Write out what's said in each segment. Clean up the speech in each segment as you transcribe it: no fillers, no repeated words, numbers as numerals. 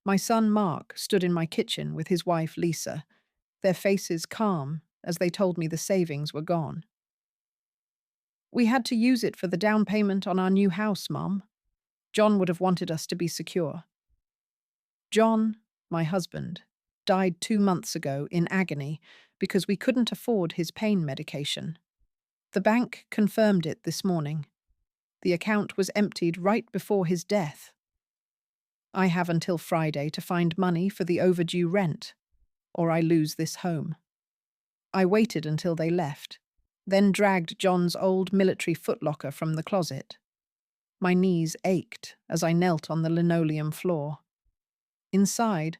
My son Mark stood in my kitchen with his wife Lisa, their faces calm as they told me the savings were gone. We had to use it for the down payment on our new house, Mum. John would have wanted us to be secure. John, my husband, died 2 months ago in agony because we couldn't afford his pain medication. The bank confirmed it this morning. The account was emptied right before his death. I have until Friday to find money for the overdue rent, or I lose this home. I waited until they left, then dragged John's old military footlocker from the closet. My knees ached as I knelt on the linoleum floor. Inside,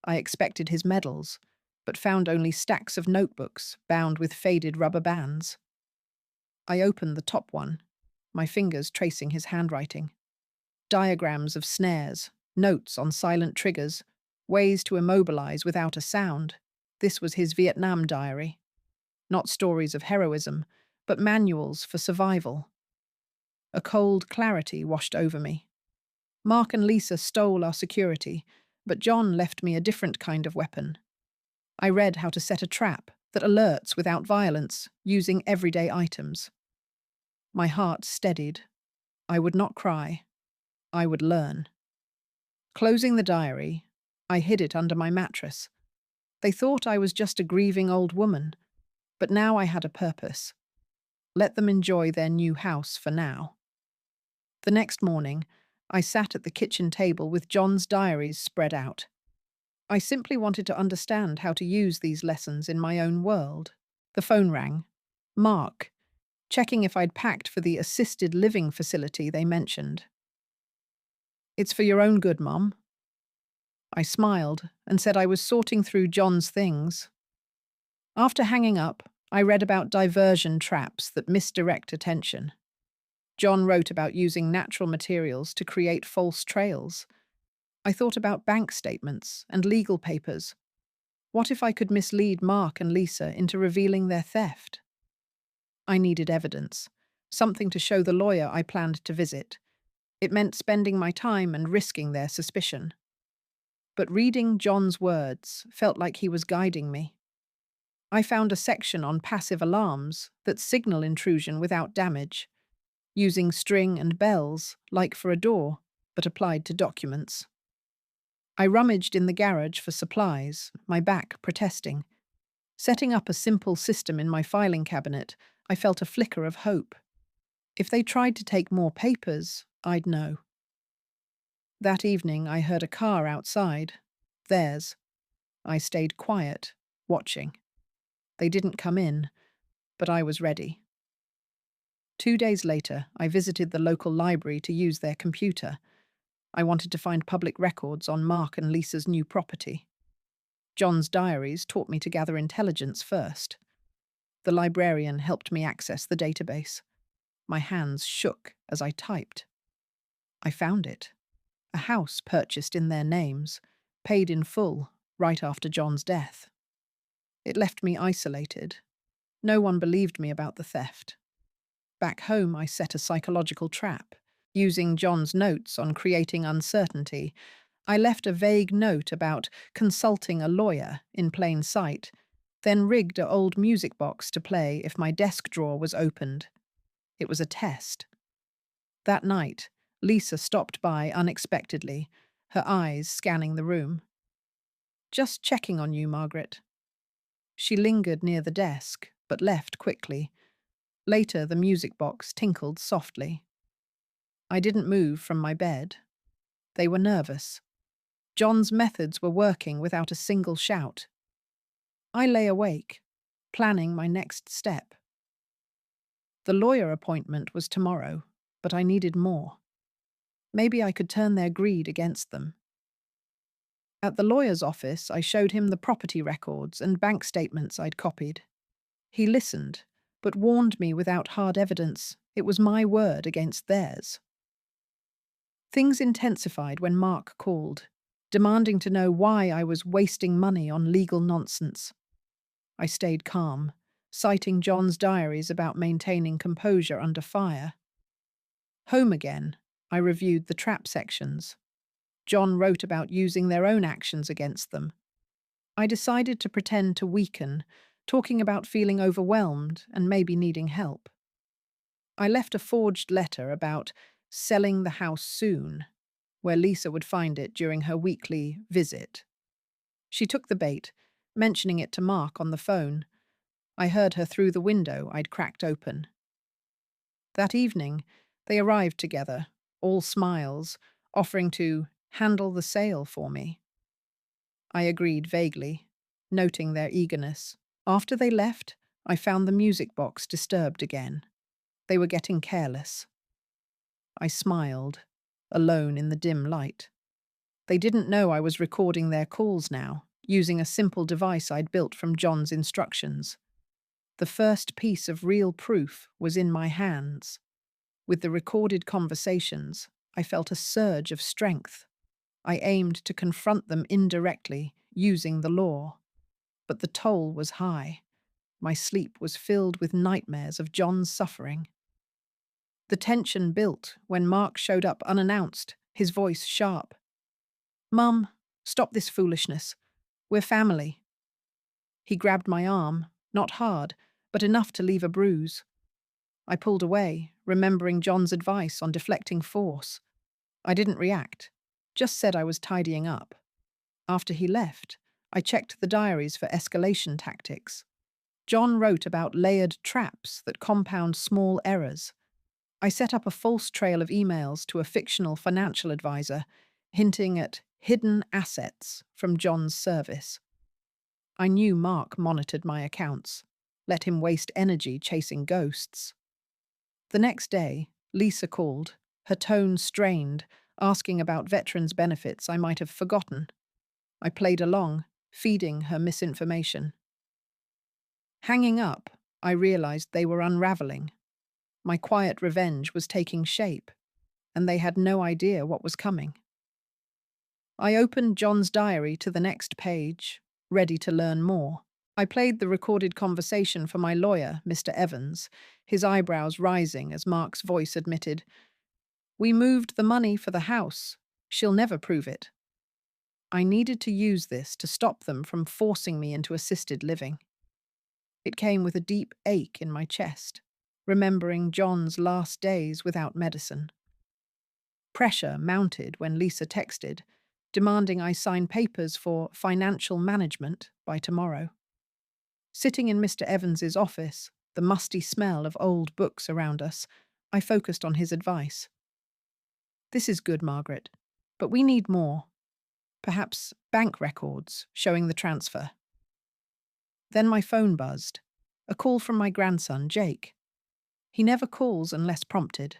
I expected his medals, but found only stacks of notebooks bound with faded rubber bands. I opened the top one, my fingers tracing his handwriting. Diagrams of snares, notes on silent triggers, ways to immobilize without a sound. This was his Vietnam diary. Not stories of heroism, but manuals for survival. A cold clarity washed over me. Mark and Lisa stole our security, but John left me a different kind of weapon. I read how to set a trap that alerts without violence, using everyday items. My heart steadied. I would not cry. I would learn. Closing the diary, I hid it under my mattress. They thought I was just a grieving old woman, but now I had a purpose. Let them enjoy their new house for now. The next morning, I sat at the kitchen table with John's diaries spread out. I simply wanted to understand how to use these lessons in my own world. The phone rang. Mark, checking if I'd packed for the assisted living facility they mentioned. "It's for your own good, Mum." I smiled and said I was sorting through John's things. After hanging up, I read about diversion traps that misdirect attention. John wrote about using natural materials to create false trails. I thought about bank statements and legal papers. What if I could mislead Mark and Lisa into revealing their theft? I needed evidence, something to show the lawyer I planned to visit. It meant spending my time and risking their suspicion. But reading John's words felt like he was guiding me. I found a section on passive alarms that signal intrusion without damage, using string and bells, like for a door, but applied to documents. I rummaged in the garage for supplies, my back protesting. Setting up a simple system in my filing cabinet, I felt a flicker of hope. If they tried to take more papers, I'd know. That evening I heard a car outside. Theirs. I stayed quiet, watching. They didn't come in, but I was ready. 2 days later, I visited the local library to use their computer. I wanted to find public records on Mark and Lisa's new property. John's diaries taught me to gather intelligence first. The librarian helped me access the database. My hands shook as I typed. I found it. A house purchased in their names, paid in full, right after John's death. It left me isolated. No one believed me about the theft. Back home, I set a psychological trap. Using John's notes on creating uncertainty, I left a vague note about consulting a lawyer in plain sight, then rigged an old music box to play if my desk drawer was opened. It was a test. That night, Lisa stopped by unexpectedly, her eyes scanning the room. "Just checking on you, Margaret." She lingered near the desk, but left quickly. Later, the music box tinkled softly. I didn't move from my bed. They were nervous. John's methods were working without a single shout. I lay awake, planning my next step. The lawyer appointment was tomorrow, but I needed more. Maybe I could turn their greed against them. At the lawyer's office, I showed him the property records and bank statements I'd copied. He listened, but warned me without hard evidence it was my word against theirs. Things intensified when Mark called, demanding to know why I was wasting money on legal nonsense. I stayed calm, citing John's diaries about maintaining composure under fire. Home again, I reviewed the trap sections. John wrote about using their own actions against them. I decided to pretend to weaken, talking about feeling overwhelmed and maybe needing help. I left a forged letter about selling the house soon, where Lisa would find it during her weekly visit. She took the bait, mentioning it to Mark on the phone. I heard her through the window I'd cracked open. That evening, they arrived together, all smiles, offering to handle the sale for me. I agreed vaguely, noting their eagerness. After they left, I found the music box disturbed again. They were getting careless. I smiled, alone in the dim light. They didn't know I was recording their calls now, using a simple device I'd built from John's instructions. The first piece of real proof was in my hands. With the recorded conversations, I felt a surge of strength. I aimed to confront them indirectly, using the law. But the toll was high. My sleep was filled with nightmares of John's suffering. The tension built when Mark showed up unannounced, his voice sharp. "Mum, stop this foolishness. We're family." He grabbed my arm, not hard, but enough to leave a bruise. I pulled away, remembering John's advice on deflecting force. I didn't react, just said I was tidying up. After he left, I checked the diaries for escalation tactics. John wrote about layered traps that compound small errors. I set up a false trail of emails to a fictional financial advisor, hinting at hidden assets from John's service. I knew Mark monitored my accounts. Let him waste energy chasing ghosts. The next day, Lisa called, her tone strained, asking about veterans' benefits I might have forgotten. I played along, feeding her misinformation. Hanging up, I realized they were unraveling. My quiet revenge was taking shape, and they had no idea what was coming. I opened John's diary to the next page, ready to learn more. I played the recorded conversation for my lawyer, Mr. Evans, his eyebrows rising as Mark's voice admitted, "We moved the money for the house. She'll never prove it." I needed to use this to stop them from forcing me into assisted living. It came with a deep ache in my chest, remembering John's last days without medicine. Pressure mounted when Lisa texted, demanding I sign papers for financial management by tomorrow. Sitting in Mr. Evans's office, the musty smell of old books around us, I focused on his advice. "This is good, Margaret, but we need more. Perhaps bank records showing the transfer." Then my phone buzzed. A call from my grandson, Jake. He never calls unless prompted.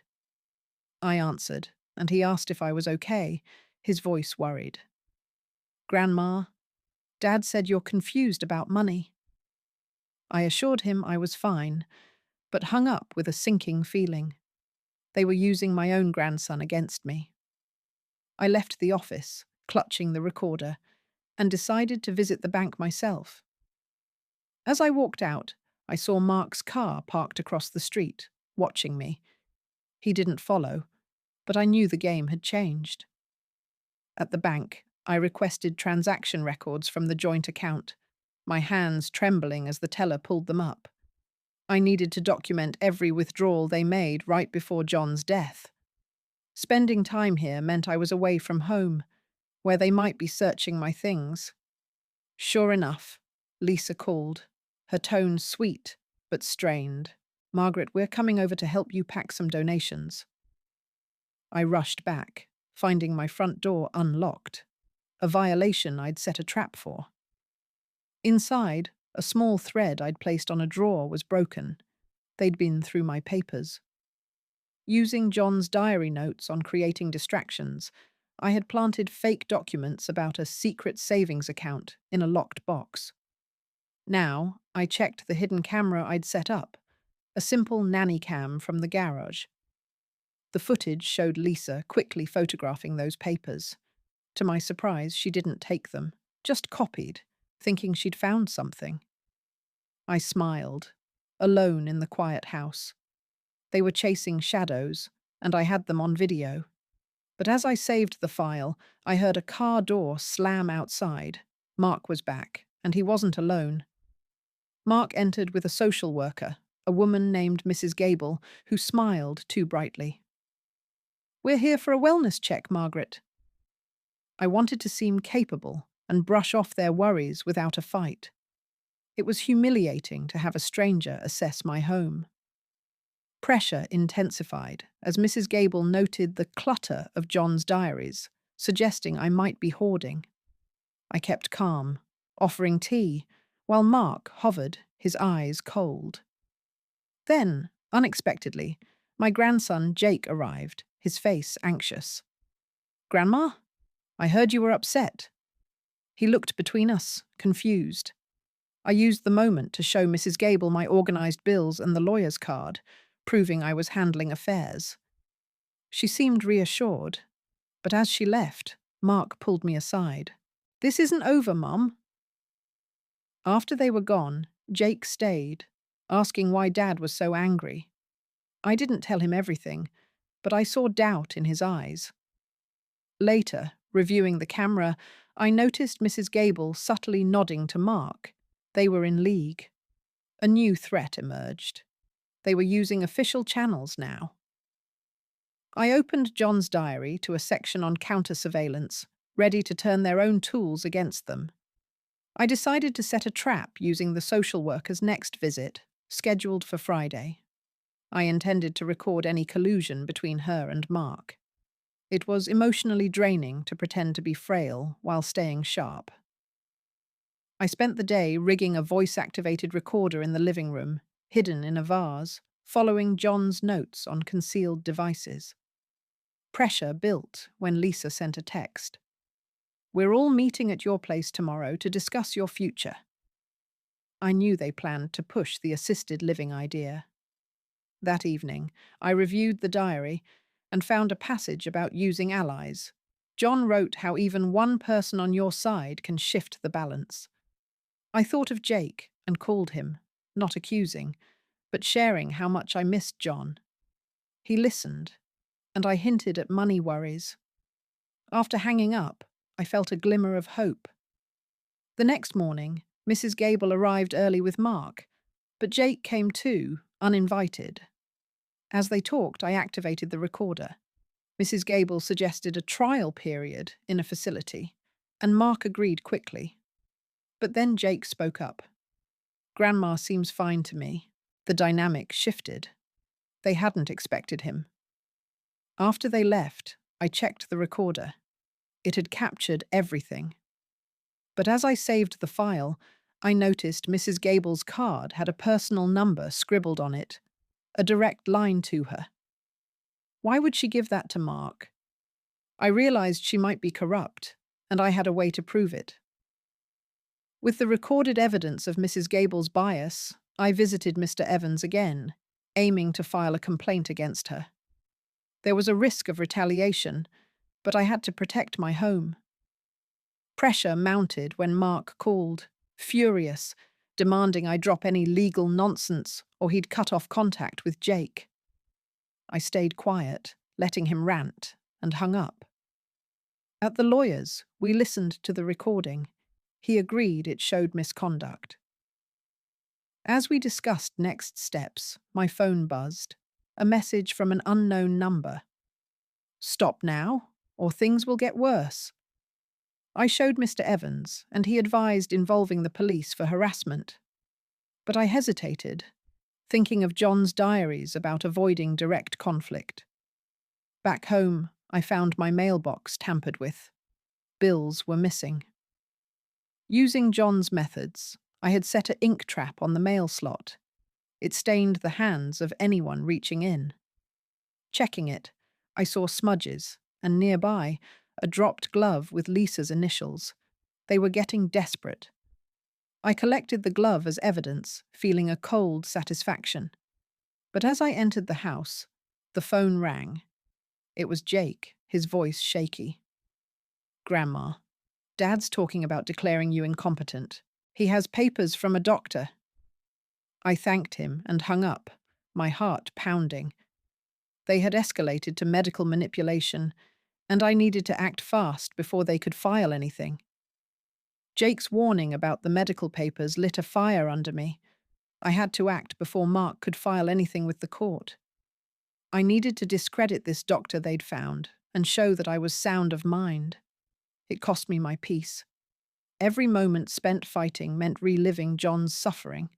I answered, and he asked if I was okay, his voice worried. "Grandma, Dad said you're confused about money." I assured him I was fine, but hung up with a sinking feeling. They were using my own grandson against me. I left the office, clutching the recorder, and decided to visit the bank myself. As I walked out, I saw Mark's car parked across the street, watching me. He didn't follow, but I knew the game had changed. At the bank, I requested transaction records from the joint account, my hands trembling as the teller pulled them up. I needed to document every withdrawal they made right before John's death. Spending time here meant I was away from home, where they might be searching my things. Sure enough, Lisa called, her tone sweet but strained. "Margaret, we're coming over to help you pack some donations." I rushed back, finding my front door unlocked, a violation I'd set a trap for. Inside, a small thread I'd placed on a drawer was broken. They'd been through my papers. Using John's diary notes on creating distractions, I had planted fake documents about a secret savings account in a locked box. Now, I checked the hidden camera I'd set up, a simple nanny cam from the garage. The footage showed Lisa quickly photographing those papers. To my surprise, she didn't take them, just copied, thinking she'd found something. I smiled, alone in the quiet house. They were chasing shadows, and I had them on video. But as I saved the file, I heard a car door slam outside. Mark was back, and he wasn't alone. Mark entered with a social worker, a woman named Mrs. Gable, who smiled too brightly. "We're here for a wellness check, Margaret." I wanted to seem capable and brush off their worries without a fight. It was humiliating to have a stranger assess my home. Pressure intensified as Mrs. Gable noted the clutter of John's diaries, suggesting I might be hoarding. I kept calm, offering tea, while Mark hovered, his eyes cold. Then, unexpectedly, my grandson Jake arrived, his face anxious. "Grandma, I heard you were upset." He looked between us, confused. I used the moment to show Mrs. Gable my organised bills and the lawyer's card, proving I was handling affairs. She seemed reassured, but as she left, Mark pulled me aside. "This isn't over, Mum." After they were gone, Jake stayed, asking why Dad was so angry. I didn't tell him everything, but I saw doubt in his eyes. Later, reviewing the camera, I noticed Mrs. Gable subtly nodding to Mark. They were in league. A new threat emerged. They were using official channels now. I opened John's diary to a section on counter-surveillance, ready to turn their own tools against them. I decided to set a trap using the social worker's next visit, scheduled for Friday. I intended to record any collusion between her and Mark. It was emotionally draining to pretend to be frail while staying sharp. I spent the day rigging a voice-activated recorder in the living room, hidden in a vase, following John's notes on concealed devices. Pressure built when Lisa sent a text. "We're all meeting at your place tomorrow to discuss your future." I knew they planned to push the assisted living idea. That evening, I reviewed the diary and found a passage about using allies. John wrote how even one person on your side can shift the balance. I thought of Jake and called him, not accusing, but sharing how much I missed John. He listened, and I hinted at money worries. After hanging up, I felt a glimmer of hope. The next morning, Mrs. Gable arrived early with Mark, but Jake came too, uninvited. As they talked, I activated the recorder. Mrs. Gable suggested a trial period in a facility, and Mark agreed quickly. But then Jake spoke up. "Grandma seems fine to me." The dynamic shifted. They hadn't expected him. After they left, I checked the recorder. It had captured everything. But as I saved the file, I noticed Mrs. Gable's card had a personal number scribbled on it, a direct line to her. Why would she give that to Mark? I realized she might be corrupt, and I had a way to prove it. With the recorded evidence of Mrs. Gable's bias, I visited Mr. Evans again, aiming to file a complaint against her. There was a risk of retaliation, but I had to protect my home. Pressure mounted when Mark called, furious, demanding I drop any legal nonsense or he'd cut off contact with Jake. I stayed quiet, letting him rant, and hung up. At the lawyer's, we listened to the recording. He agreed it showed misconduct. As we discussed next steps, my phone buzzed, a message from an unknown number. "Stop now, or things will get worse." I showed Mr. Evans, and he advised involving the police for harassment. But I hesitated, thinking of John's diaries about avoiding direct conflict. Back home, I found my mailbox tampered with. Bills were missing. Using John's methods, I had set an ink trap on the mail slot. It stained the hands of anyone reaching in. Checking it, I saw smudges, and nearby, a dropped glove with Lisa's initials. They were getting desperate. I collected the glove as evidence, feeling a cold satisfaction. But as I entered the house, the phone rang. It was Jake, his voice shaky. "Grandma, Dad's talking about declaring you incompetent. He has papers from a doctor." I thanked him and hung up, my heart pounding. They had escalated to medical manipulation, and I needed to act fast before they could file anything. Jake's warning about the medical papers lit a fire under me. I had to act before Mark could file anything with the court. I needed to discredit this doctor they'd found and show that I was sound of mind. It cost me my peace. Every moment spent fighting meant reliving John's suffering.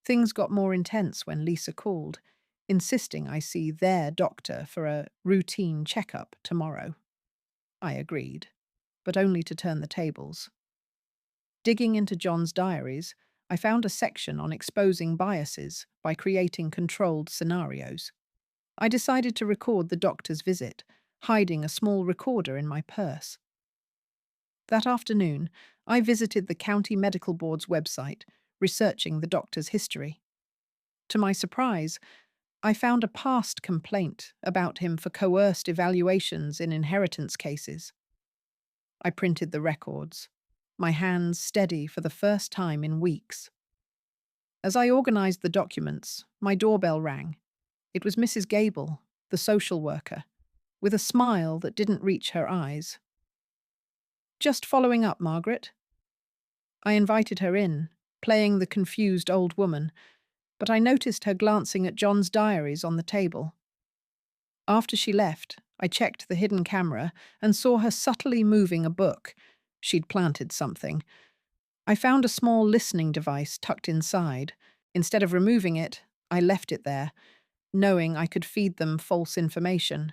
Things got more intense when Lisa called, insisting I see their doctor for a routine checkup tomorrow. I agreed, but only to turn the tables. Digging into John's diaries, I found a section on exposing biases by creating controlled scenarios. I decided to record the doctor's visit, hiding a small recorder in my purse. That afternoon, I visited the County Medical Board's website, researching the doctor's history. To my surprise, I found a past complaint about him for coerced evaluations in inheritance cases. I printed the records, my hands steady for the first time in weeks. As I organized the documents, my doorbell rang. It was Mrs. Gable, the social worker, with a smile that didn't reach her eyes. "Just following up, Margaret." I invited her in, playing the confused old woman, but I noticed her glancing at John's diaries on the table. After she left, I checked the hidden camera and saw her subtly moving a book. She'd planted something. I found a small listening device tucked inside. Instead of removing it, I left it there, knowing I could feed them false information.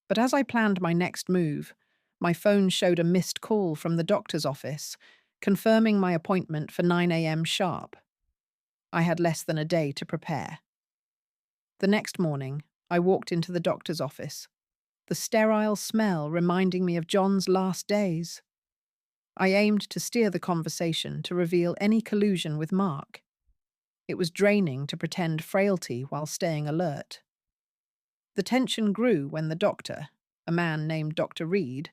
But as I planned my next move, my phone showed a missed call from the doctor's office, confirming my appointment for 9 a.m. sharp. I had less than a day to prepare. The next morning, I walked into the doctor's office, the sterile smell reminding me of John's last days. I aimed to steer the conversation to reveal any collusion with Mark. It was draining to pretend frailty while staying alert. The tension grew when the doctor, a man named Dr. Reed,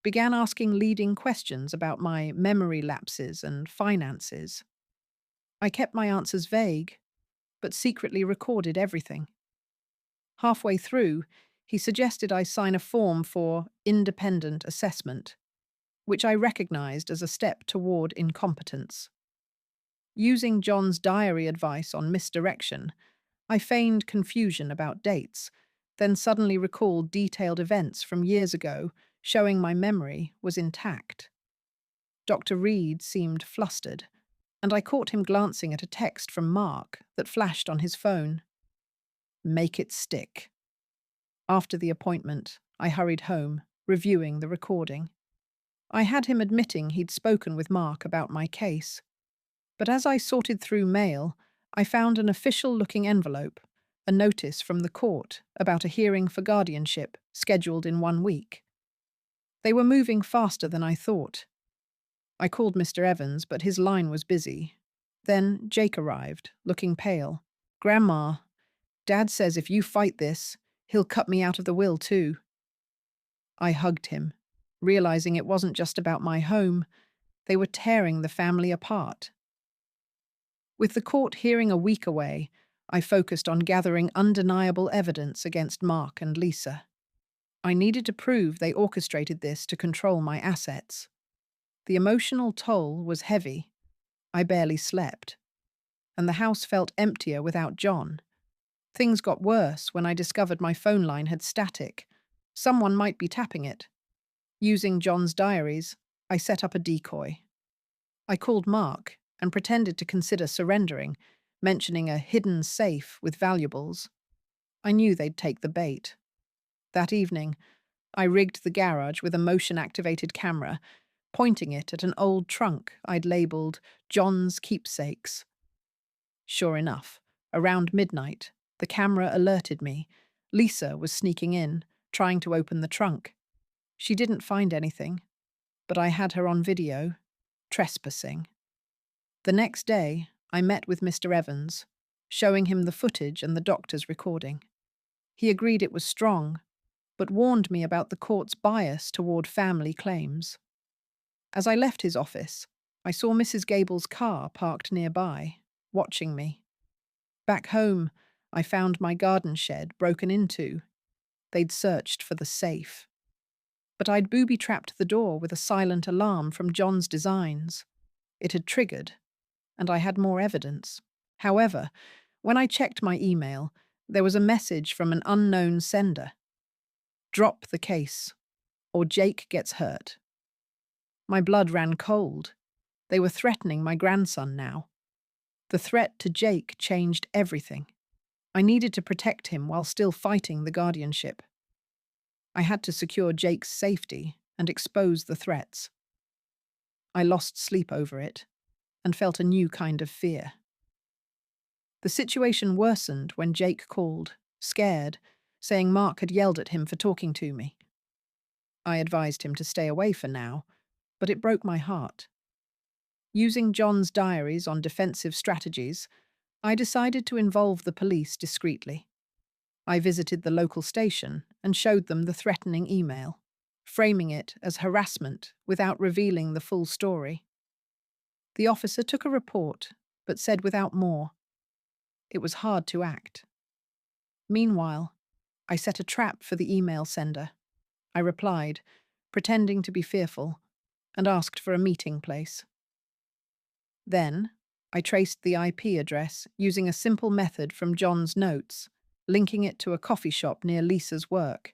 began asking leading questions about my memory lapses and finances. I kept my answers vague, but secretly recorded everything. Halfway through, he suggested I sign a form for independent assessment, which I recognized as a step toward incompetence. Using John's diary advice on misdirection, I feigned confusion about dates, then suddenly recalled detailed events from years ago, showing my memory was intact. Dr. Reed seemed flustered, and I caught him glancing at a text from Mark that flashed on his phone. "Make it stick." After the appointment, I hurried home, reviewing the recording. I had him admitting he'd spoken with Mark about my case. But as I sorted through mail, I found an official-looking envelope, a notice from the court about a hearing for guardianship scheduled in 1 week. They were moving faster than I thought. I called Mr. Evans, but his line was busy. Then Jake arrived, looking pale. "Grandma, Dad says if you fight this, he'll cut me out of the will too." I hugged him, realizing it wasn't just about my home. They were tearing the family apart. With the court hearing a week away, I focused on gathering undeniable evidence against Mark and Lisa. I needed to prove they orchestrated this to control my assets. The emotional toll was heavy. I barely slept. And the house felt emptier without John. Things got worse when I discovered my phone line had static. Someone might be tapping it. Using John's diaries, I set up a decoy. I called Mark and pretended to consider surrendering, mentioning a hidden safe with valuables. I knew they'd take the bait. That evening, I rigged the garage with a motion-activated camera, pointing it at an old trunk I'd labeled John's Keepsakes. Sure enough, around midnight, the camera alerted me. Lisa was sneaking in, trying to open the trunk. She didn't find anything, but I had her on video, trespassing. The next day, I met with Mr. Evans, showing him the footage and the doctor's recording. He agreed it was strong, but warned me about the court's bias toward family claims. As I left his office, I saw Mrs. Gable's car parked nearby, watching me. Back home, I found my garden shed broken into. They'd searched for the safe. But I'd booby-trapped the door with a silent alarm from John's designs. It had triggered, and I had more evidence. However, when I checked my email, there was a message from an unknown sender. Drop the case, or Jake gets hurt. My blood ran cold. They were threatening my grandson now. The threat to Jake changed everything. I needed to protect him while still fighting the guardianship. I had to secure Jake's safety and expose the threats. I lost sleep over it and felt a new kind of fear. The situation worsened when Jake called, scared, saying Mark had yelled at him for talking to me. I advised him to stay away for now, but it broke my heart. Using John's diaries on defensive strategies, I decided to involve the police discreetly. I visited the local station and showed them the threatening email, framing it as harassment without revealing the full story. The officer took a report, but said without more. It was hard to act. Meanwhile, I set a trap for the email sender. I replied, pretending to be fearful, and asked for a meeting place. Then, I traced the IP address using a simple method from John's notes, linking it to a coffee shop near Lisa's work.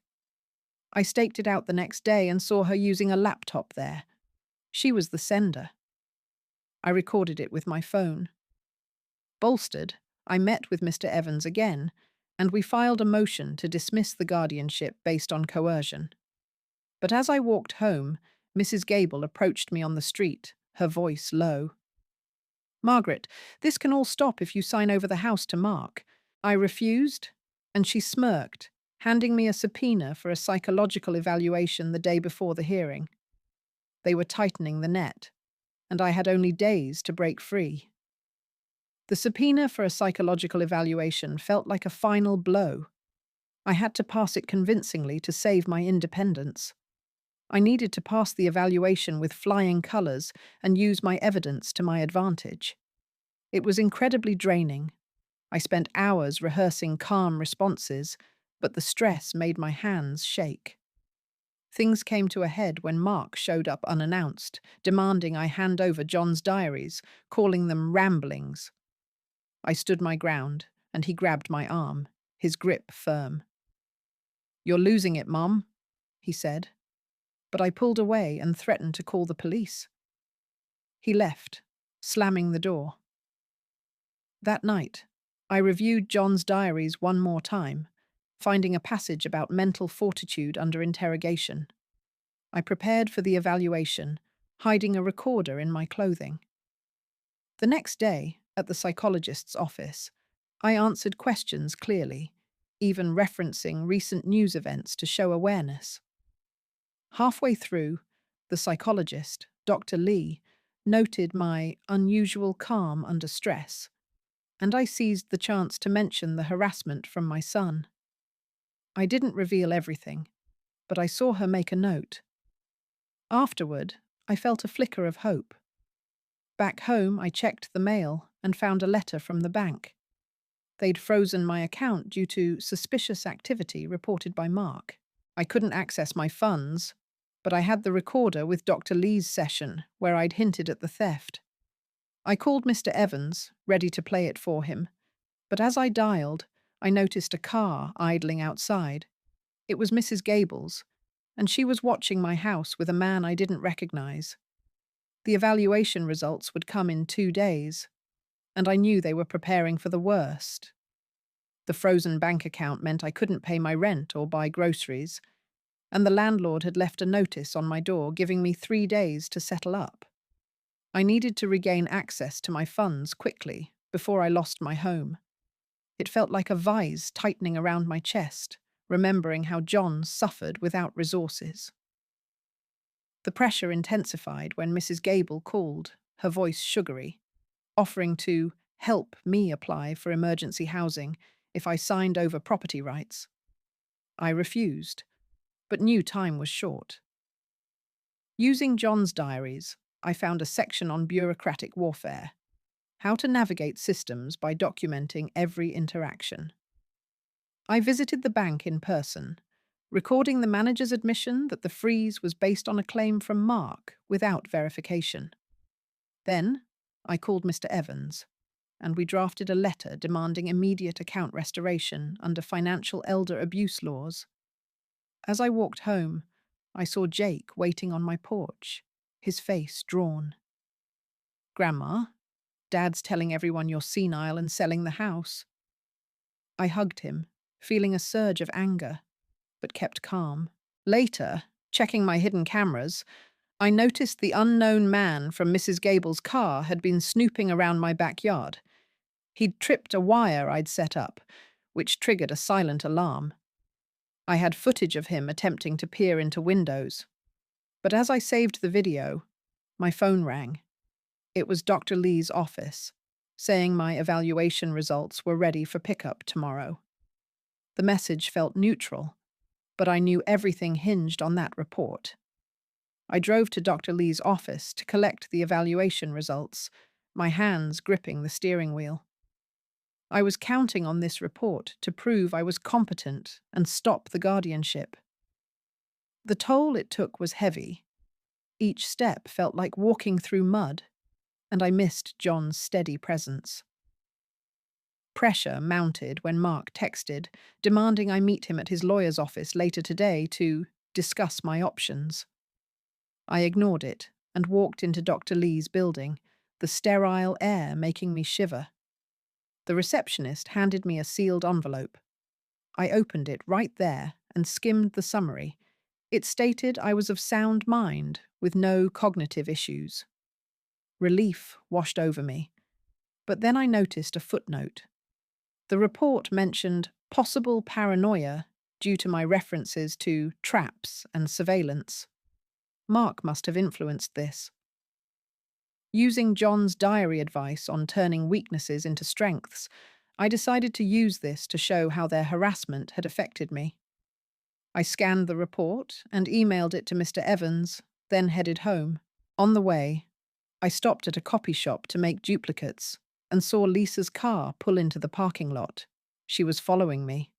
I staked it out the next day and saw her using a laptop there. She was the sender. I recorded it with my phone. Bolstered, I met with Mr. Evans again, and we filed a motion to dismiss the guardianship based on coercion. But as I walked home, Mrs. Gable approached me on the street, her voice low. "Margaret, this can all stop if you sign over the house to Mark." I refused, and she smirked, handing me a subpoena for a psychological evaluation the day before the hearing. They were tightening the net, and I had only days to break free. The subpoena for a psychological evaluation felt like a final blow. I had to pass it convincingly to save my independence. I needed to pass the evaluation with flying colours and use my evidence to my advantage. It was incredibly draining. I spent hours rehearsing calm responses, but the stress made my hands shake. Things came to a head when Mark showed up unannounced, demanding I hand over John's diaries, calling them ramblings. I stood my ground, and he grabbed my arm, his grip firm. "You're losing it, Mom," he said. But I pulled away and threatened to call the police. He left, slamming the door. That night, I reviewed John's diaries one more time, finding a passage about mental fortitude under interrogation. I prepared for the evaluation, hiding a recorder in my clothing. The next day, at the psychologist's office, I answered questions clearly, even referencing recent news events to show awareness. Halfway through, the psychologist, Dr. Lee, noted my unusual calm under stress, and I seized the chance to mention the harassment from my son. I didn't reveal everything, but I saw her make a note. Afterward, I felt a flicker of hope. Back home, I checked the mail and found a letter from the bank. They'd frozen my account due to suspicious activity reported by Mark. I couldn't access my funds, but I had the recorder with Dr. Lee's session where I'd hinted at the theft. I called Mr. Evans, ready to play it for him, but as I dialed, I noticed a car idling outside. It was Mrs. Gable's, and she was watching my house with a man I didn't recognize. The evaluation results would come in 2 days, and I knew they were preparing for the worst. The frozen bank account meant I couldn't pay my rent or buy groceries, and the landlord had left a notice on my door giving me 3 days to settle up. I needed to regain access to my funds quickly before I lost my home. It felt like a vise tightening around my chest, remembering how John suffered without resources. The pressure intensified when Mrs. Gable called, her voice sugary, offering to help me apply for emergency housing if I signed over property rights. I refused, but knew time was short. Using John's diaries, I found a section on bureaucratic warfare, how to navigate systems by documenting every interaction. I visited the bank in person, recording the manager's admission that the freeze was based on a claim from Mark without verification. Then, I called Mr. Evans, and we drafted a letter demanding immediate account restoration under financial elder abuse laws. As I walked home, I saw Jake waiting on my porch, his face drawn. "Grandma, Dad's telling everyone you're senile and selling the house." I hugged him, feeling a surge of anger, but kept calm. Later, checking my hidden cameras, I noticed the unknown man from Mrs. Gable's car had been snooping around my backyard. He'd tripped a wire I'd set up, which triggered a silent alarm. I had footage of him attempting to peer into windows. But as I saved the video, my phone rang. It was Dr. Lee's office, saying my evaluation results were ready for pickup tomorrow. The message felt neutral, but I knew everything hinged on that report. I drove to Dr. Lee's office to collect the evaluation results, my hands gripping the steering wheel. I was counting on this report to prove I was competent and stop the guardianship. The toll it took was heavy. Each step felt like walking through mud, and I missed John's steady presence. Pressure mounted when Mark texted, demanding I meet him at his lawyer's office later today to discuss my options. I ignored it and walked into Dr. Lee's building, the sterile air making me shiver. The receptionist handed me a sealed envelope. I opened it right there and skimmed the summary. It stated I was of sound mind with no cognitive issues. Relief washed over me. But then I noticed a footnote. The report mentioned possible paranoia due to my references to traps and surveillance. Mark must have influenced this. Using John's diary advice on turning weaknesses into strengths, I decided to use this to show how their harassment had affected me. I scanned the report and emailed it to Mr. Evans, then headed home. On the way, I stopped at a copy shop to make duplicates and saw Lisa's car pull into the parking lot. She was following me.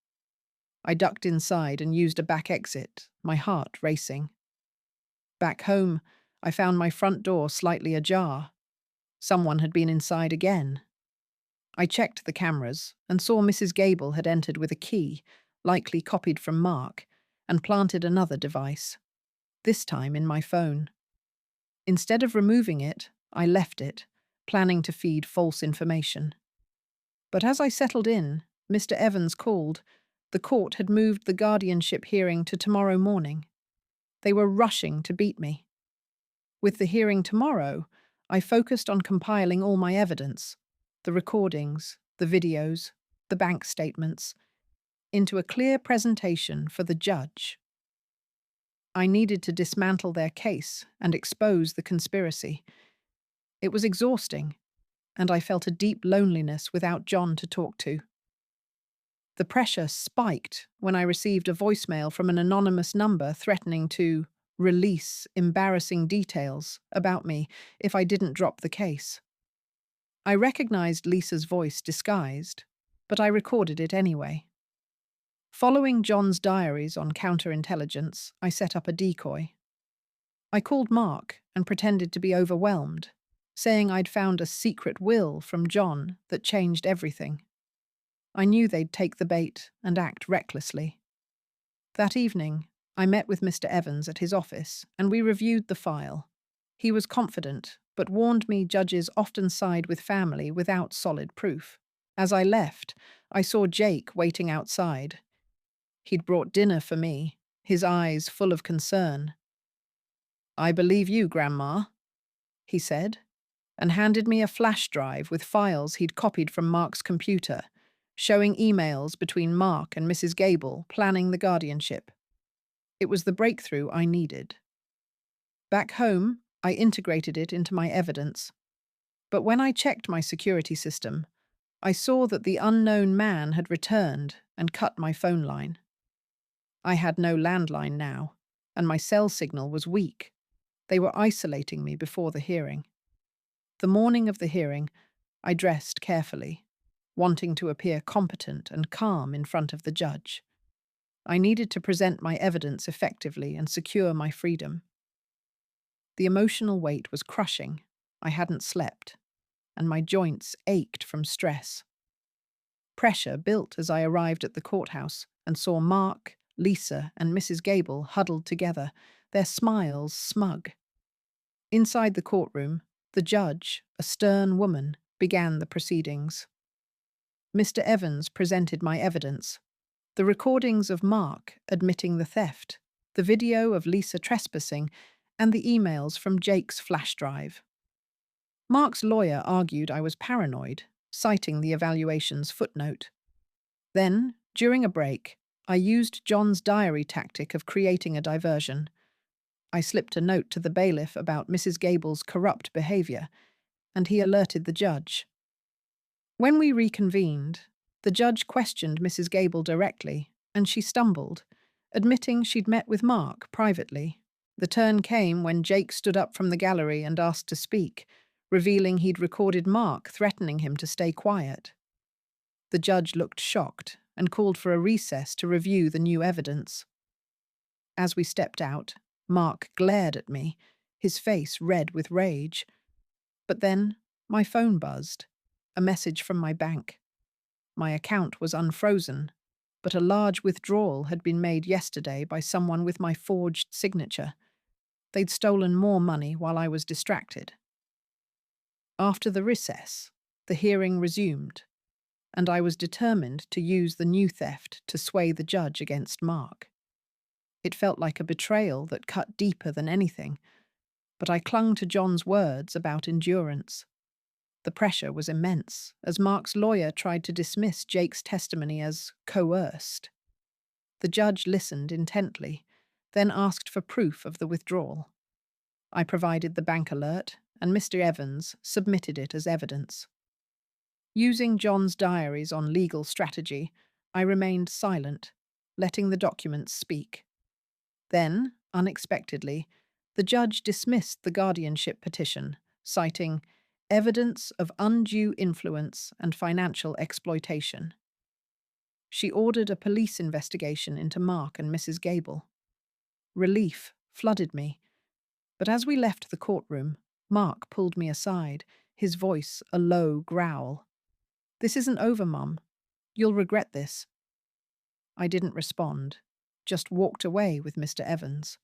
I ducked inside and used a back exit, my heart racing. Back home, I found my front door slightly ajar. Someone had been inside again. I checked the cameras and saw Mrs. Gable had entered with a key, likely copied from Mark, and planted another device, this time in my phone. Instead of removing it, I left it, planning to feed false information. But as I settled in, Mr. Evans called. The court had moved the guardianship hearing to tomorrow morning. They were rushing to beat me. With the hearing tomorrow, I focused on compiling all my evidence, the recordings, the videos, the bank statements, into a clear presentation for the judge. I needed to dismantle their case and expose the conspiracy. It was exhausting, and I felt a deep loneliness without John to talk to. The pressure spiked when I received a voicemail from an anonymous number threatening to release embarrassing details about me if I didn't drop the case. I recognized Lisa's voice disguised, but I recorded it anyway. Following John's diaries on counterintelligence, I set up a decoy. I called Mark and pretended to be overwhelmed, saying I'd found a secret will from John that changed everything. I knew they'd take the bait and act recklessly. That evening, I met with Mr. Evans at his office and we reviewed the file. He was confident, but warned me judges often side with family without solid proof. As I left, I saw Jake waiting outside. He'd brought dinner for me, his eyes full of concern. "I believe you, Grandma," he said, and handed me a flash drive with files he'd copied from Mark's computer, showing emails between Mark and Mrs. Gable planning the guardianship. It was the breakthrough I needed. Back home, I integrated it into my evidence. But when I checked my security system, I saw that the unknown man had returned and cut my phone line. I had no landline now, and my cell signal was weak. They were isolating me before the hearing. The morning of the hearing, I dressed carefully, wanting to appear competent and calm in front of the judge. I needed to present my evidence effectively and secure my freedom. The emotional weight was crushing. I hadn't slept, and my joints ached from stress. Pressure built as I arrived at the courthouse and saw Mark, Lisa, and Mrs. Gable huddled together, their smiles smug. Inside the courtroom, the judge, a stern woman, began the proceedings. Mr. Evans presented my evidence: the recordings of Mark admitting the theft, the video of Lisa trespassing, and the emails from Jake's flash drive. Mark's lawyer argued I was paranoid, citing the evaluation's footnote. Then, during a break, I used John's diary tactic of creating a diversion. I slipped a note to the bailiff about Mrs. Gable's corrupt behavior, and he alerted the judge. When we reconvened, the judge questioned Mrs. Gable directly, and she stumbled, admitting she'd met with Mark privately. The turn came when Jake stood up from the gallery and asked to speak, revealing he'd recorded Mark threatening him to stay quiet. The judge looked shocked and called for a recess to review the new evidence. As we stepped out, Mark glared at me, his face red with rage. But then my phone buzzed, a message from my bank. My account was unfrozen, but a large withdrawal had been made yesterday by someone with my forged signature. They'd stolen more money while I was distracted. After the recess, the hearing resumed, and I was determined to use the new theft to sway the judge against Mark. It felt like a betrayal that cut deeper than anything, but I clung to John's words about endurance. The pressure was immense, as Mark's lawyer tried to dismiss Jake's testimony as coerced. The judge listened intently, then asked for proof of the withdrawal. I provided the bank alert, and Mr. Evans submitted it as evidence. Using John's diaries on legal strategy, I remained silent, letting the documents speak. Then, unexpectedly, the judge dismissed the guardianship petition, citing evidence of undue influence and financial exploitation. She ordered a police investigation into Mark and Mrs. Gable. Relief flooded me, but as we left the courtroom, Mark pulled me aside, his voice a low growl. "This isn't over, Mum. You'll regret this." I didn't respond, just walked away with Mr. Evans.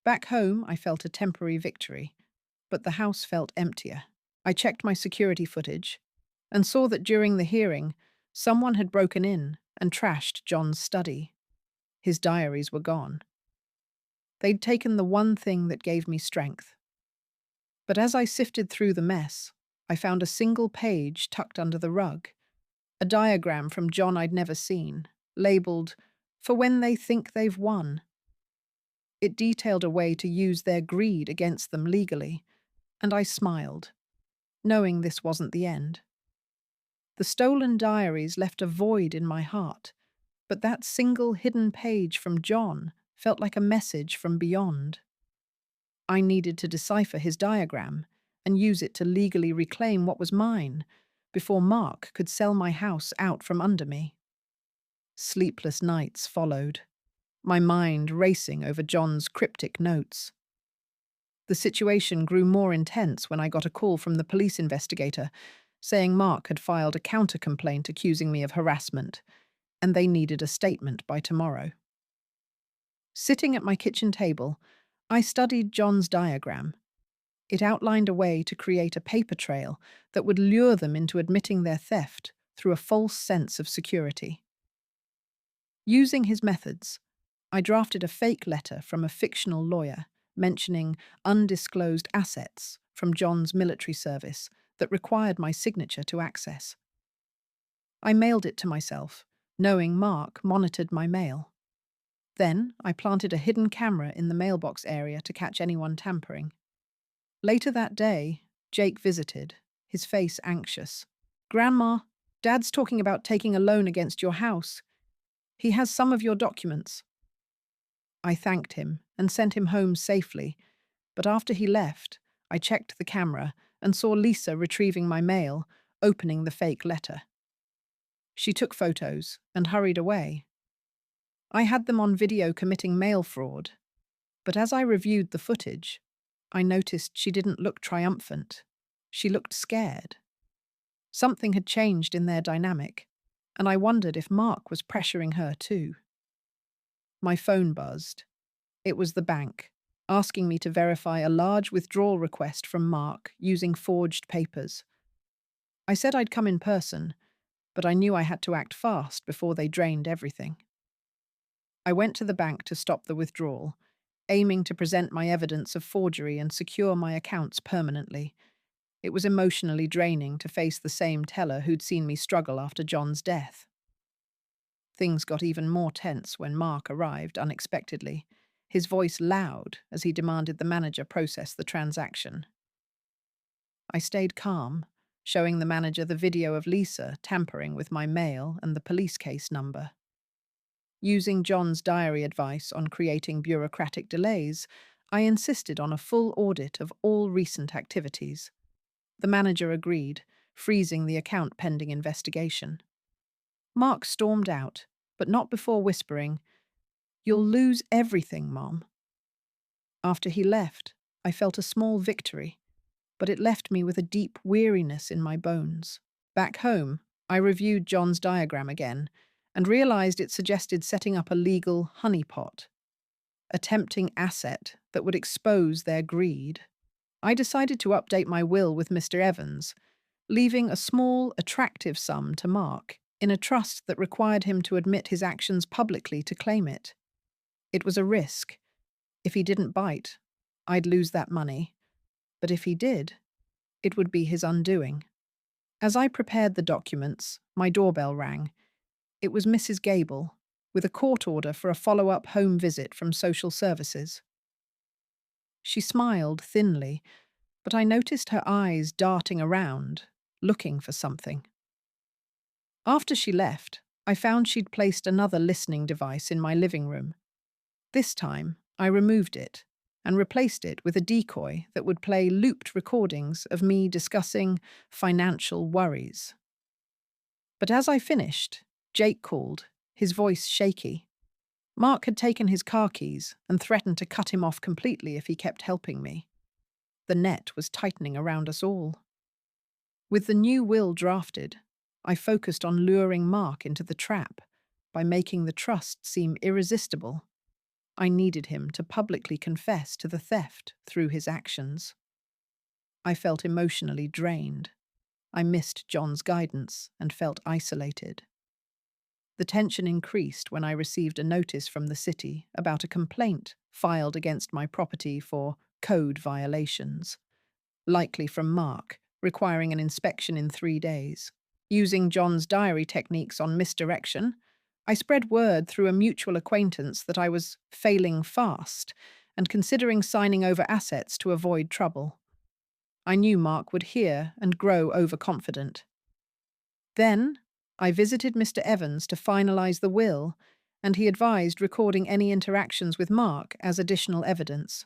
Back home, I felt a temporary victory, but the house felt emptier. I checked my security footage and saw that during the hearing, someone had broken in and trashed John's study. His diaries were gone. They'd taken the one thing that gave me strength. But as I sifted through the mess, I found a single page tucked under the rug, a diagram from John I'd never seen, labeled, "For when they think they've won." It detailed a way to use their greed against them legally, and I smiled, knowing this wasn't the end. The stolen diaries left a void in my heart, but that single hidden page from John felt like a message from beyond. I needed to decipher his diagram and use it to legally reclaim what was mine before Mark could sell my house out from under me. Sleepless nights followed, my mind racing over John's cryptic notes. The situation grew more intense when I got a call from the police investigator saying Mark had filed a counter-complaint accusing me of harassment, and they needed a statement by tomorrow. Sitting at my kitchen table, I studied John's diagram. It outlined a way to create a paper trail that would lure them into admitting their theft through a false sense of security. Using his methods, I drafted a fake letter from a fictional lawyer mentioning undisclosed assets from John's military service that required my signature to access. I mailed it to myself, knowing Mark monitored my mail. Then I planted a hidden camera in the mailbox area to catch anyone tampering. Later that day, Jake visited, his face anxious. "Grandma, Dad's talking about taking a loan against your house. He has some of your documents." I thanked him and sent him home safely, but after he left, I checked the camera and saw Lisa retrieving my mail, opening the fake letter. She took photos and hurried away. I had them on video committing mail fraud, but as I reviewed the footage, I noticed she didn't look triumphant. She looked scared. Something had changed in their dynamic, and I wondered if Mark was pressuring her too. My phone buzzed. It was the bank, asking me to verify a large withdrawal request from Mark using forged papers. I said I'd come in person, but I knew I had to act fast before they drained everything. I went to the bank to stop the withdrawal, aiming to present my evidence of forgery and secure my accounts permanently. It was emotionally draining to face the same teller who'd seen me struggle after John's death. Things got even more tense when Mark arrived unexpectedly, his voice loud as he demanded the manager process the transaction. I stayed calm, showing the manager the video of Lisa tampering with my mail and the police case number. Using John's diary advice on creating bureaucratic delays, I insisted on a full audit of all recent activities. The manager agreed, freezing the account pending investigation. Mark stormed out, but not before whispering, "You'll lose everything, Mom." After he left, I felt a small victory, but it left me with a deep weariness in my bones. Back home, I reviewed John's diagram again and realized it suggested setting up a legal honeypot, a tempting asset that would expose their greed. I decided to update my will with Mr. Evans, leaving a small, attractive sum to Mark in a trust that required him to admit his actions publicly to claim it. It was a risk. If he didn't bite, I'd lose that money. But if he did, it would be his undoing. As I prepared the documents, my doorbell rang. It was Mrs. Gable, with a court order for a follow-up home visit from social services. She smiled thinly, but I noticed her eyes darting around, looking for something. After she left, I found she'd placed another listening device in my living room. This time, I removed it and replaced it with a decoy that would play looped recordings of me discussing financial worries. But as I finished, Jake called, his voice shaky. Mark had taken his car keys and threatened to cut him off completely if he kept helping me. The net was tightening around us all. With the new will drafted, I focused on luring Mark into the trap by making the trust seem irresistible. I needed him to publicly confess to the theft through his actions. I felt emotionally drained. I missed John's guidance and felt isolated. The tension increased when I received a notice from the city about a complaint filed against my property for code violations, likely from Mark, requiring an inspection in 3 days. Using John's diary techniques on misdirection, I spread word through a mutual acquaintance that I was failing fast and considering signing over assets to avoid trouble. I knew Mark would hear and grow overconfident. Then, I visited Mr. Evans to finalize the will, and he advised recording any interactions with Mark as additional evidence.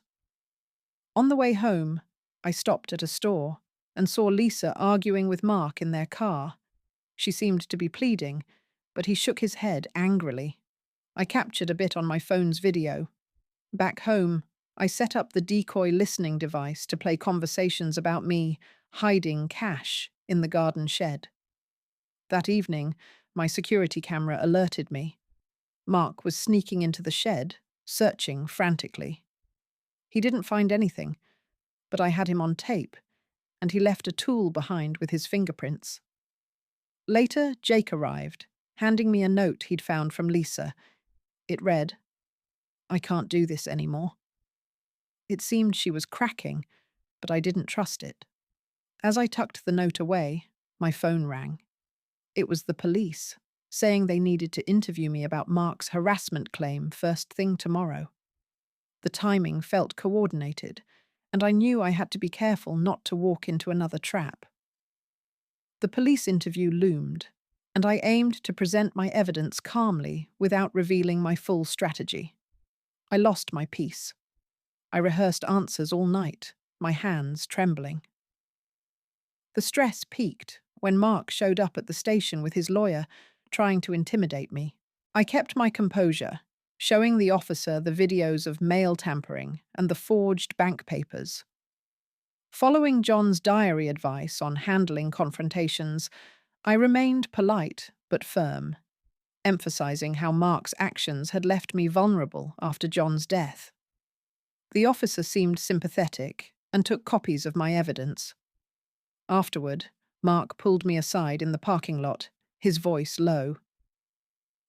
On the way home, I stopped at a store and saw Lisa arguing with Mark in their car. She seemed to be pleading, but he shook his head angrily. I captured a bit on my phone's video. Back home, I set up the decoy listening device to play conversations about me hiding cash in the garden shed. That evening, my security camera alerted me. Mark was sneaking into the shed, searching frantically. He didn't find anything, but I had him on tape, and he left a tool behind with his fingerprints. Later, Jake arrived, handing me a note he'd found from Lisa. It read, "I can't do this anymore." It seemed she was cracking, but I didn't trust it. As I tucked the note away, my phone rang. It was the police, saying they needed to interview me about Mark's harassment claim first thing tomorrow. The timing felt coordinated, and I knew I had to be careful not to walk into another trap. The police interview loomed, and I aimed to present my evidence calmly without revealing my full strategy. I lost my peace. I rehearsed answers all night, my hands trembling. The stress peaked when Mark showed up at the station with his lawyer, trying to intimidate me. I kept my composure, showing the officer the videos of mail tampering and the forged bank papers. Following John's diary advice on handling confrontations, I remained polite but firm, emphasizing how Mark's actions had left me vulnerable after John's death. The officer seemed sympathetic and took copies of my evidence. Afterward, Mark pulled me aside in the parking lot, his voice low.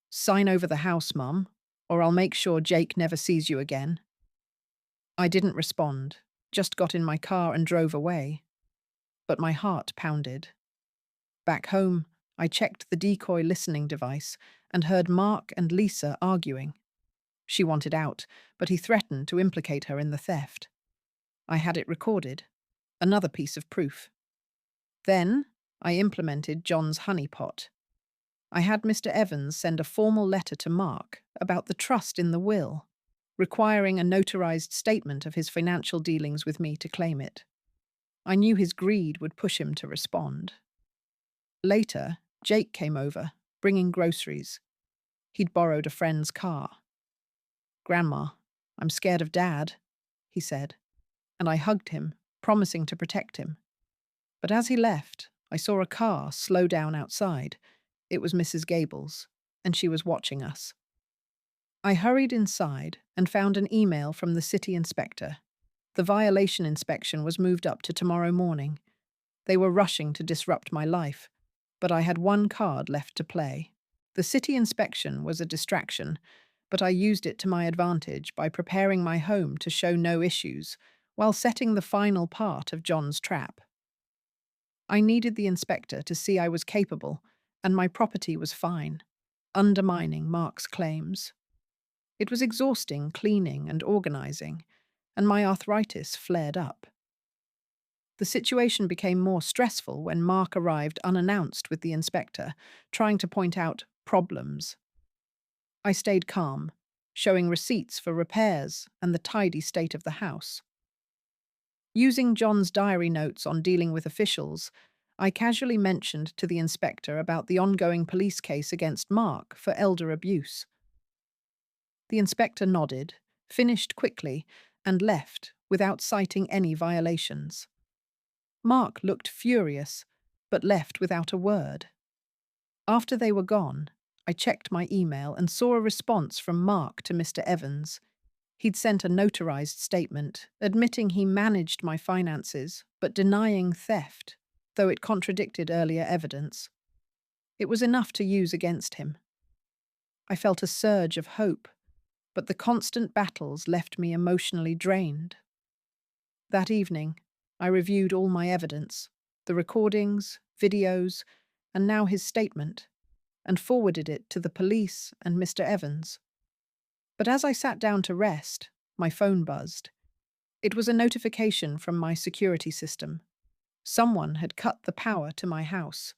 "Sign over the house, Mum, or I'll make sure Jake never sees you again." I didn't respond, just got in my car and drove away. But my heart pounded. Back home, I checked the decoy listening device and heard Mark and Lisa arguing. She wanted out, but he threatened to implicate her in the theft. I had it recorded. Another piece of proof. Then, I implemented John's honeypot. I had Mr. Evans send a formal letter to Mark about the trust in the will, requiring a notarized statement of his financial dealings with me to claim it. I knew his greed would push him to respond. Later, Jake came over, bringing groceries. He'd borrowed a friend's car. "Grandma, I'm scared of Dad," he said, and I hugged him, promising to protect him. But as he left, I saw a car slow down outside. It was Mrs. Gable's, and she was watching us. I hurried inside and found an email from the city inspector. The violation inspection was moved up to tomorrow morning. They were rushing to disrupt my life, but I had one card left to play. The city inspection was a distraction, but I used it to my advantage by preparing my home to show no issues, while setting the final part of John's trap. I needed the inspector to see I was capable, and my property was fine, undermining Mark's claims. It was exhausting cleaning and organizing, and my arthritis flared up. The situation became more stressful when Mark arrived unannounced with the inspector, trying to point out problems. I stayed calm, showing receipts for repairs and the tidy state of the house. Using John's diary notes on dealing with officials, I casually mentioned to the inspector about the ongoing police case against Mark for elder abuse. The inspector nodded, finished quickly, and left without citing any violations. Mark looked furious, but left without a word. After they were gone, I checked my email and saw a response from Mark to Mr. Evans. He'd sent a notarized statement, admitting he managed my finances, but denying theft, though it contradicted earlier evidence. It was enough to use against him. I felt a surge of hope, but the constant battles left me emotionally drained. That evening, I reviewed all my evidence, the recordings, videos, and now his statement, and forwarded it to the police and Mr. Evans. But as I sat down to rest, my phone buzzed. It was a notification from my security system. Someone had cut the power to my house.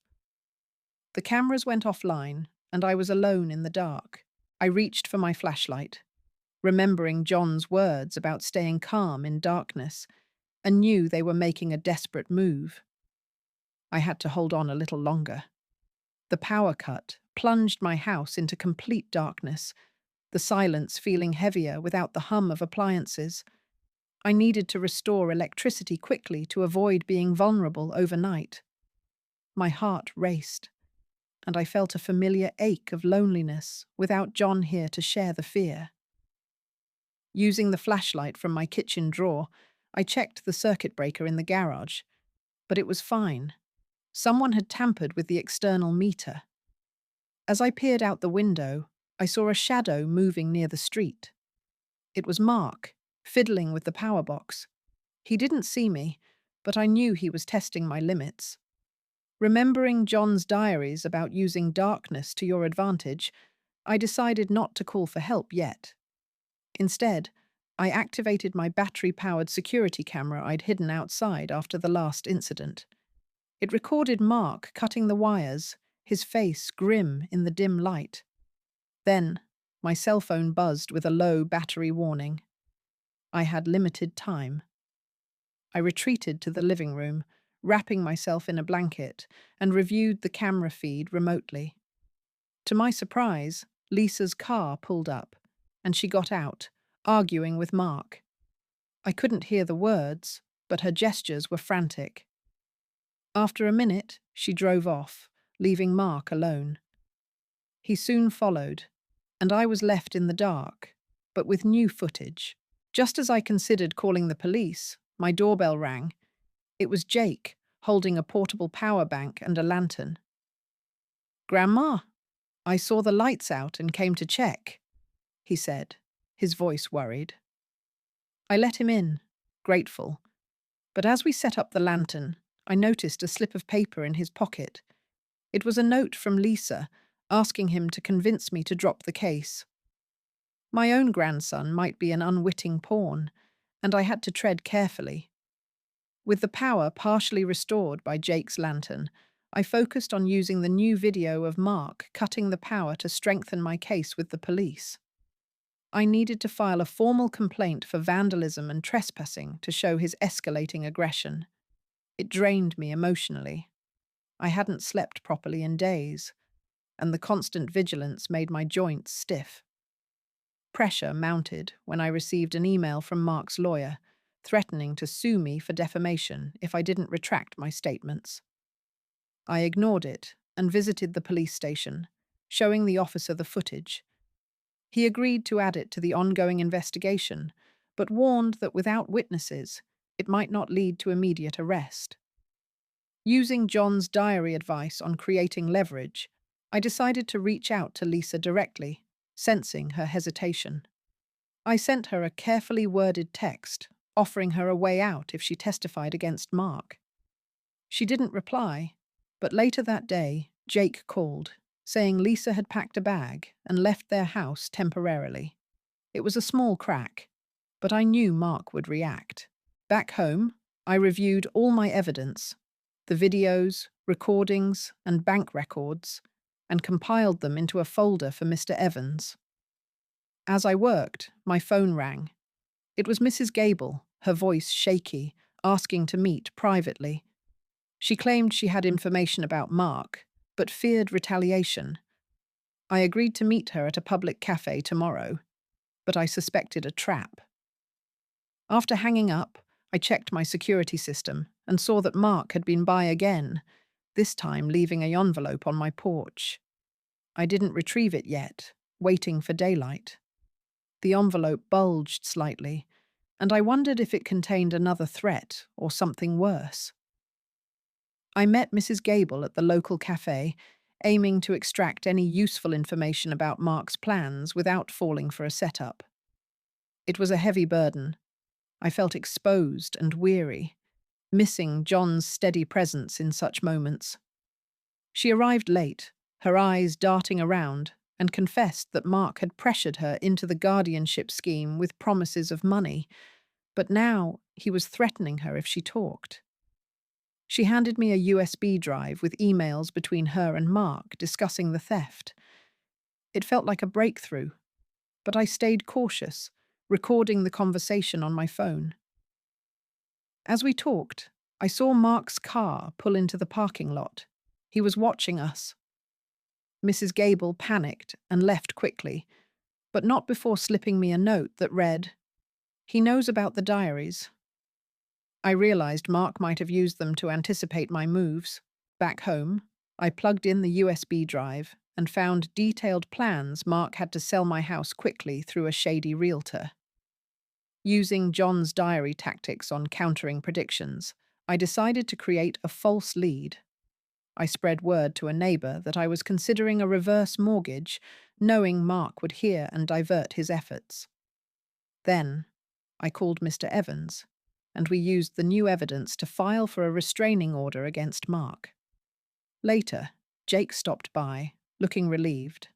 The cameras went offline, and I was alone in the dark. I reached for my flashlight, remembering John's words about staying calm in darkness, and knew they were making a desperate move. I had to hold on a little longer. The power cut plunged my house into complete darkness, the silence feeling heavier without the hum of appliances. I needed to restore electricity quickly to avoid being vulnerable overnight. My heart raced, and I felt a familiar ache of loneliness without John here to share the fear. Using the flashlight from my kitchen drawer, I checked the circuit breaker in the garage, but it was fine. Someone had tampered with the external meter. As I peered out the window, I saw a shadow moving near the street. It was Mark, fiddling with the power box. He didn't see me, but I knew he was testing my limits. Remembering John's diaries about using darkness to your advantage, I decided not to call for help yet. Instead, I activated my battery-powered security camera I'd hidden outside after the last incident. It recorded Mark cutting the wires, his face grim in the dim light. Then, my cell phone buzzed with a low battery warning. I had limited time. I retreated to the living room, wrapping myself in a blanket, and reviewed the camera feed remotely. To my surprise, Lisa's car pulled up. and she got out, arguing with Mark. I couldn't hear the words, but her gestures were frantic. After a minute, she drove off, leaving Mark alone. He soon followed, and I was left in the dark, but with new footage. Just as I considered calling the police, my doorbell rang. It was Jake, holding a portable power bank and a lantern. "Grandma, I saw the lights out and came to check," he said, his voice worried. I let him in, grateful, but as we set up the lantern, I noticed a slip of paper in his pocket. It was a note from Lisa, asking him to convince me to drop the case. My own grandson might be an unwitting pawn, and I had to tread carefully. With the power partially restored by Jake's lantern, I focused on using the new video of Mark cutting the power to strengthen my case with the police. I needed to file a formal complaint for vandalism and trespassing to show his escalating aggression. It drained me emotionally. I hadn't slept properly in days, and the constant vigilance made my joints stiff. Pressure mounted when I received an email from Mark's lawyer, threatening to sue me for defamation if I didn't retract my statements. I ignored it and visited the police station, showing the officer the footage. He agreed to add it to the ongoing investigation, but warned that without witnesses, it might not lead to immediate arrest. Using John's diary advice on creating leverage, I decided to reach out to Lisa directly, sensing her hesitation. I sent her a carefully worded text, offering her a way out if she testified against Mark. She didn't reply, but later that day, Jake called, saying Lisa had packed a bag and left their house temporarily. It was a small crack, but I knew Mark would react. Back home, I reviewed all my evidence, the videos, recordings, and bank records, and compiled them into a folder for Mr. Evans. As I worked, my phone rang. It was Mrs. Gable, her voice shaky, asking to meet privately. She claimed she had information about Mark, but feared retaliation. I agreed to meet her at a public cafe tomorrow, but I suspected a trap. After hanging up, I checked my security system and saw that Mark had been by again, this time leaving an envelope on my porch. I didn't retrieve it yet, waiting for daylight. The envelope bulged slightly, and I wondered if it contained another threat or something worse. I met Mrs. Gable at the local cafe, aiming to extract any useful information about Mark's plans without falling for a setup. It was a heavy burden. I felt exposed and weary, missing John's steady presence in such moments. She arrived late, her eyes darting around, and confessed that Mark had pressured her into the guardianship scheme with promises of money, but now he was threatening her if she talked. She handed me a USB drive with emails between her and Mark discussing the theft. It felt like a breakthrough, but I stayed cautious, recording the conversation on my phone. As we talked, I saw Mark's car pull into the parking lot. He was watching us. Mrs. Gable panicked and left quickly, but not before slipping me a note that read, "He knows about the diaries." I realized Mark might have used them to anticipate my moves. Back home, I plugged in the USB drive and found detailed plans Mark had to sell my house quickly through a shady realtor. Using John's diary tactics on countering predictions, I decided to create a false lead. I spread word to a neighbor that I was considering a reverse mortgage, knowing Mark would hear and divert his efforts. Then, I called Mr. Evans, and we used the new evidence to file for a restraining order against Mark. Later, Jake stopped by, looking relieved.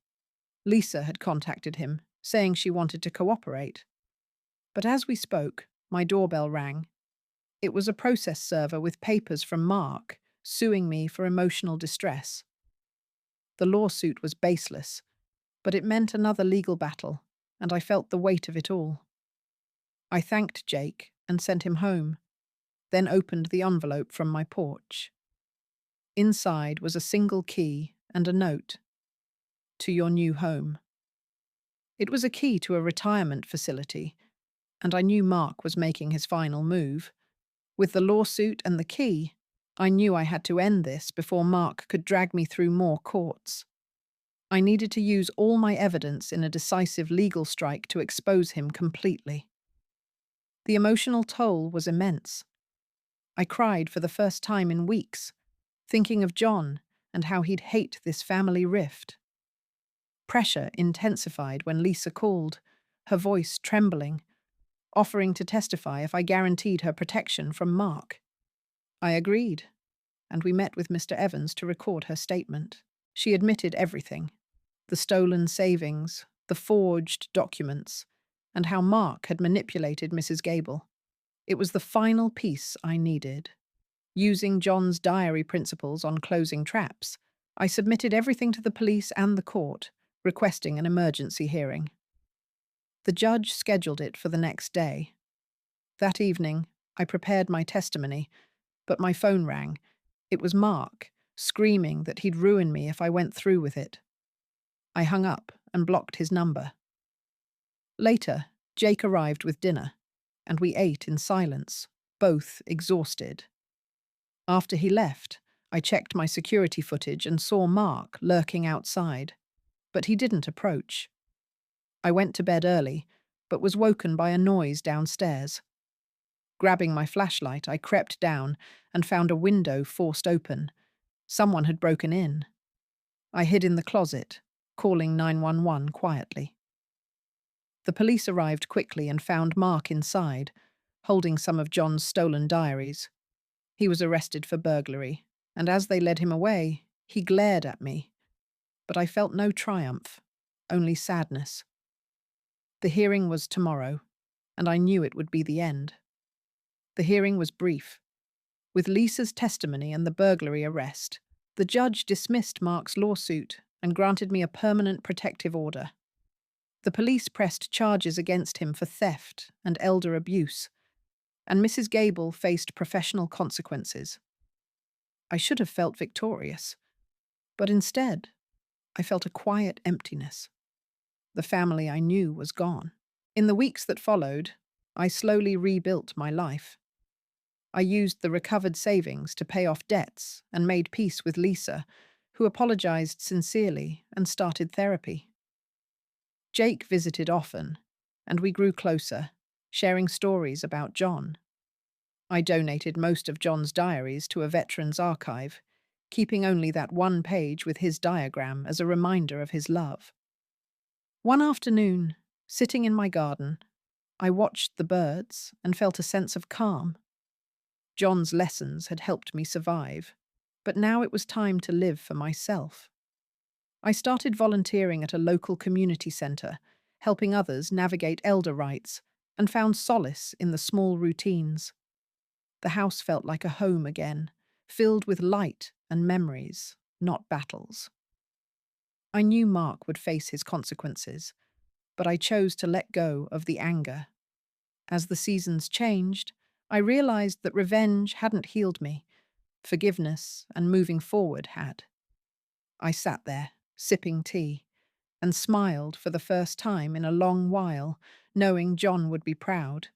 Lisa had contacted him, saying she wanted to cooperate. But as we spoke, my doorbell rang. It was a process server with papers from Mark, suing me for emotional distress. The lawsuit was baseless, but it meant another legal battle, and I felt the weight of it all. I thanked Jake and sent him home, then opened the envelope from my porch. Inside was a single key and a note. "To your new home." It was a key to a retirement facility, and I knew Mark was making his final move. With the lawsuit and the key, I knew I had to end this before Mark could drag me through more courts. I needed to use all my evidence in a decisive legal strike to expose him completely. The emotional toll was immense. I cried for the first time in weeks, thinking of John and how he'd hate this family rift. Pressure intensified when Lisa called, her voice trembling, offering to testify if I guaranteed her protection from Mark. I agreed, and we met with Mr. Evans to record her statement. She admitted everything: the stolen savings, the forged documents, and how Mark had manipulated Mrs. Gable. It was the final piece I needed. Using John's diary principles on closing traps, I submitted everything to the police and the court, requesting an emergency hearing. The judge scheduled it for the next day. That evening, I prepared my testimony, but my phone rang. It was Mark, screaming that he'd ruin me if I went through with it. I hung up and blocked his number. Later, Jake arrived with dinner, and we ate in silence, both exhausted. After he left, I checked my security footage and saw Mark lurking outside, but he didn't approach. I went to bed early, but was woken by a noise downstairs. Grabbing my flashlight, I crept down and found a window forced open. Someone had broken in. I hid in the closet, calling 911 quietly. The police arrived quickly and found Mark inside, holding some of John's stolen diaries. He was arrested for burglary, and as they led him away, he glared at me. But I felt no triumph, only sadness. The hearing was tomorrow, and I knew it would be the end. The hearing was brief. With Lisa's testimony and the burglary arrest, the judge dismissed Mark's lawsuit and granted me a permanent protective order. The police pressed charges against him for theft and elder abuse, and Mrs. Gable faced professional consequences. I should have felt victorious, but instead, I felt a quiet emptiness. The family I knew was gone. In the weeks that followed, I slowly rebuilt my life. I used the recovered savings to pay off debts and made peace with Lisa, who apologized sincerely and started therapy. Jake visited often, and we grew closer, sharing stories about John. I donated most of John's diaries to a veteran's archive, keeping only that one page with his diagram as a reminder of his love. One afternoon, sitting in my garden, I watched the birds and felt a sense of calm. John's lessons had helped me survive, but now it was time to live for myself. I started volunteering at a local community centre, helping others navigate elder rights, and found solace in the small routines. The house felt like a home again, filled with light and memories, not battles. I knew Mark would face his consequences, but I chose to let go of the anger. As the seasons changed, I realized that revenge hadn't healed me. Forgiveness and moving forward had. I sat there, sipping tea, and smiled for the first time in a long while, knowing John would be proud.